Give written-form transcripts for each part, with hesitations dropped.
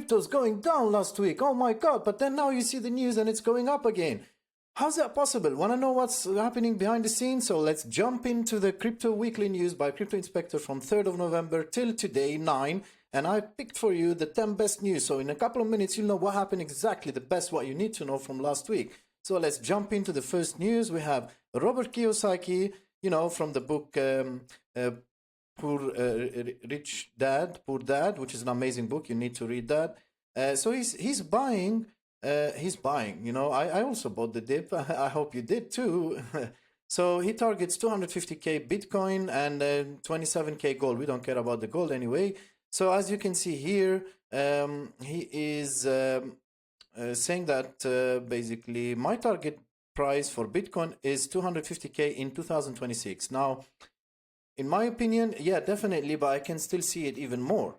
crypto's going down last week. Oh my God. But then now you see the news and it's going up again. How's that possible? Want to know what's happening behind the scenes? So let's jump into the Crypto Weekly News by Crypto Inspector from 3rd of November till today, 9. And I picked for you the 10 best news. So in a couple of minutes, you'll know what happened exactly, the best, what you need to know from last week. So let's jump into the first news. We have Robert Kiyosaki, from the book Rich Dad, Poor Dad, which is an amazing book. You need to read that. So he's buying. I also bought the dip. I hope you did too. So he targets 250k Bitcoin and 27k gold. We don't care about the gold anyway. So as you can see here, he is saying that basically my target price for Bitcoin is 250k in 2026. Now, in my opinion, yeah, definitely, but I can still see it even more.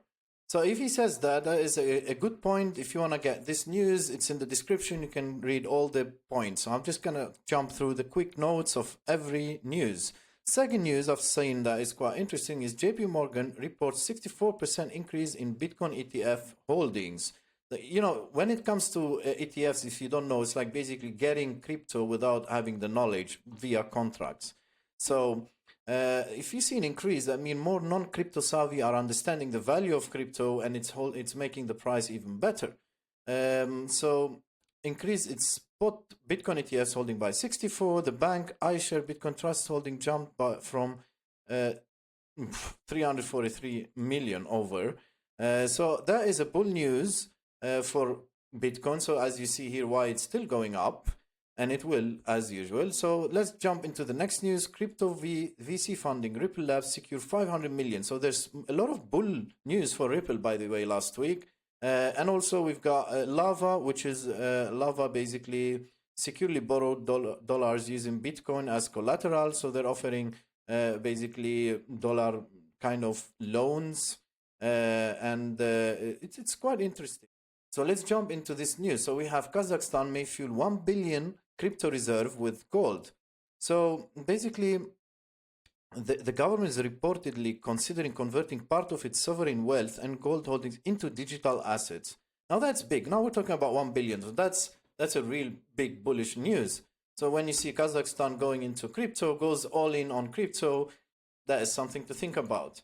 So if he says that, that is a good point. If you want to get this news, it's in the description. You can read all the points. So I'm just going to jump through the quick notes of every news. Second news I've seen that is quite interesting is JPMorgan reports 64% increase in Bitcoin ETF holdings. When it comes to ETFs, if you don't know, it's like basically getting crypto without having the knowledge via contracts. So if you see an increase, that means more non-crypto savvy are understanding the value of crypto, and it's making the price even better. So increase its spot Bitcoin ETFs holding by 64. The bank iShare Bitcoin Trust holding jumped from 343 million over. So that is a bull news for Bitcoin. So as you see here, why it's still going up. And it will, as usual. So let's jump into the next news. Crypto VC funding. Ripple Labs secure 500 million. So there's a lot of bull news for Ripple, by the way, last week. And also we've got Lava, which is Lava basically securely borrowed dollars using Bitcoin as collateral. So they're offering basically dollar kind of loans. And it's quite interesting. So let's jump into this news. So we have Kazakhstan may fuel 1 billion crypto reserve with gold. So basically, the government is reportedly considering converting part of its sovereign wealth and gold holdings into digital assets. Now that's big. Now we're talking about 1 billion. So that's a real big bullish news. So when you see Kazakhstan going into crypto, goes all in on crypto, that is something to think about.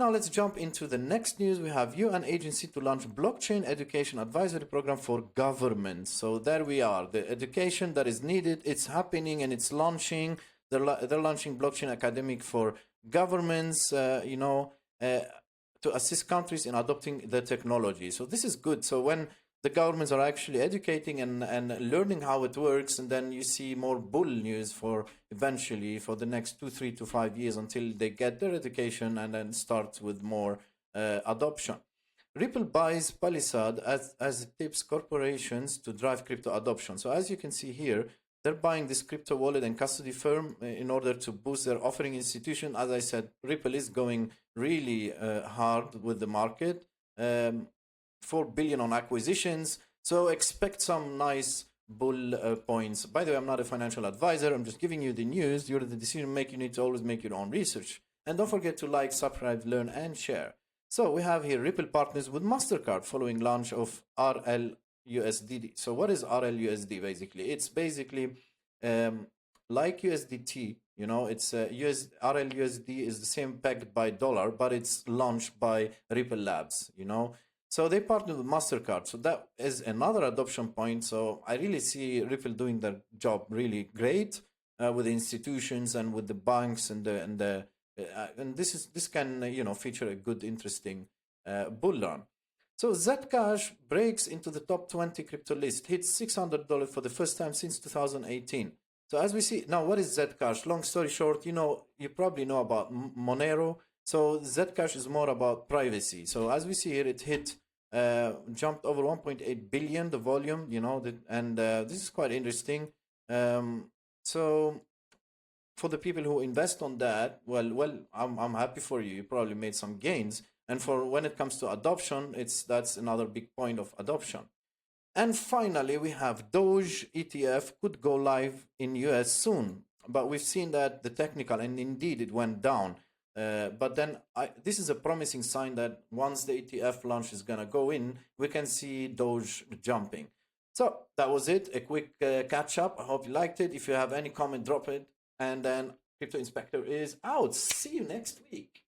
Now let's jump into the next news. We have UN agency to launch blockchain education advisory program for governments. So there we are. The education that is needed, it's happening and it's launching. They're launching blockchain academic for governments, to assist countries in adopting the technology. So this is good. So when the governments are actually educating and learning how it works, and then you see more bull news for eventually for the next 2, 3 to 5 years until they get their education and then start with more adoption. Ripple buys Palisade as it tips corporations to drive crypto adoption. So as you can see here, they're buying this crypto wallet and custody firm in order to boost their offering institution. As I said, Ripple is going really hard with the market. 4 billion on acquisitions. So expect some nice bull points. By the way, I'm not a financial advisor. I'm just giving you the news. You're the decision maker. You need to always make your own research. And don't forget to like, subscribe, learn, and share. So we have here Ripple partners with Mastercard following launch of RLUSD. So what is RLUSD basically? It's basically like USDT. It's RLUSD is the same pegged by dollar, but it's launched by Ripple Labs. So they partnered with Mastercard. So that is another adoption point. So I really see Ripple doing their job really great with the institutions and with the banks and this can feature a good interesting bull run. So Zcash breaks into the top 20 crypto list, hits $600 for the first time since 2018. So as we see now, what is Zcash? Long story short, you probably know about Monero. So Zcash is more about privacy. So as we see here, it jumped over 1.8 billion, the volume, this is quite interesting. So for the people who invest on that, well, I'm happy for you. You probably made some gains. And for when it comes to adoption, that's another big point of adoption. And finally, we have Doge ETF could go live in US soon. But we've seen that the technical, and indeed it went down. But then this is a promising sign that once the ETF launch is going to go in, we can see Doge jumping. So that was it. A quick catch up. I hope you liked it. If you have any comment, drop it. And then Crypto Inspector is out. See you next week.